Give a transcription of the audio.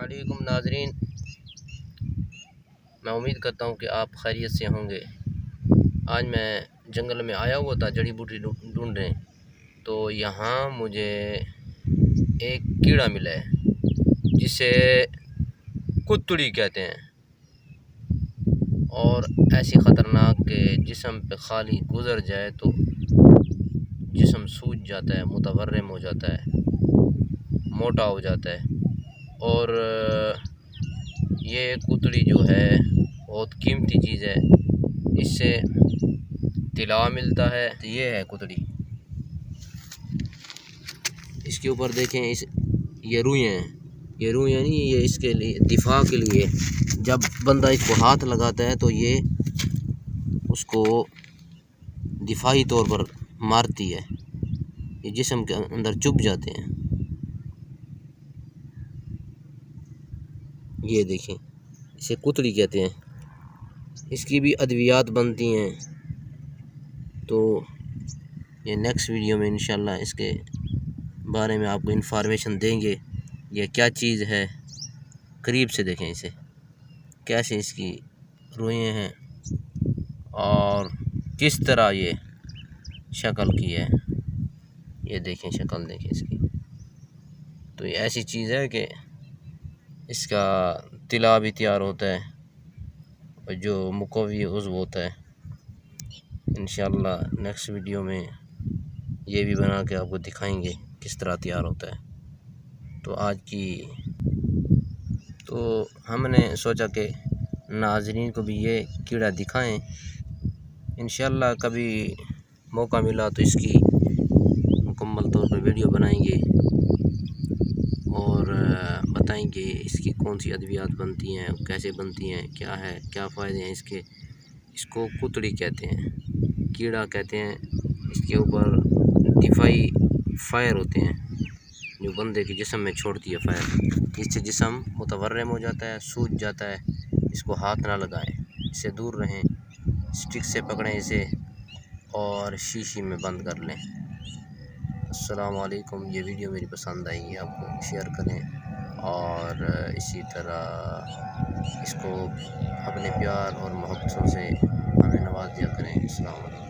वालेकुम नाजरीन, मैं उम्मीद करता हूँ कि आप खैरियत से होंगे। आज मैं जंगल में आया हुआ था जड़ी बूटी ढूंढने, तो यहाँ मुझे एक कीड़ा मिला है जिसे कुतड़ी कहते हैं, और ऐसी ख़तरनाक के जिस्म पे खाली गुज़र जाए तो जिस्म सूज जाता है, मुतवर्रम हो जाता है, मोटा हो जाता है। और ये कुतड़ी जो है बहुत कीमती चीज़ है, इससे तिला मिलता है। तो ये है कुतड़ी, इसके ऊपर देखें, ये रुइयाँ हैं, ये रुइयाँ नहीं, ये इसके लिए दिफा के लिए जब बंदा इसको हाथ लगाता है तो ये उसको दिफाई तौर पर मारती है, ये जिस्म के अंदर चुभ जाते हैं। ये देखें, इसे कुतड़ी कहते हैं, इसकी भी अद्वियात बनती हैं। तो ये नेक्स्ट वीडियो में इंशाल्लाह इसके बारे में आपको इन्फॉर्मेशन देंगे, ये क्या चीज़ है। करीब से देखें इसे, कैसे इसकी रुइयाँ हैं और किस तरह ये शक्ल की है। ये देखें, शक्ल देखें इसकी। तो ये ऐसी चीज़ है कि इसका तिला भी तैयार होता है और जो मुकव्वी उज़्व होता है। इंशाअल्लाह नेक्स्ट वीडियो में ये भी बना के आपको दिखाएंगे किस तरह तैयार होता है। तो हमने सोचा कि नाज़रीन को भी ये कीड़ा दिखाएं। इंशाअल्लाह कभी मौका मिला तो इसकी मुकम्मल तौर पर वीडियो बनाएंगे और बताएंगे इसकी कौन सी अद्वियात बनती हैं, कैसे बनती हैं, क्या है, क्या फ़ायदे हैं इसके। इसको कुतड़ी कहते हैं, कीड़ा कहते हैं। इसके ऊपर दिफाई फायर होते हैं जो बंदे के जिस्म में छोड़ती है फायर, इससे जिस्म मुतवर्रम हो जाता है, सूज जाता है। इसको हाथ ना लगाएं, इससे दूर रहें, स्टिक से पकड़ें इसे और शीशी में बंद कर लें। अस्सलाम वालेकुम। ये वीडियो मेरी पसंद आई, आपको शेयर करें और इसी तरह इसको अपने प्यार और मोहब्बतों से हमें नवाज दिया करें। अस्सलाम वालेकुम।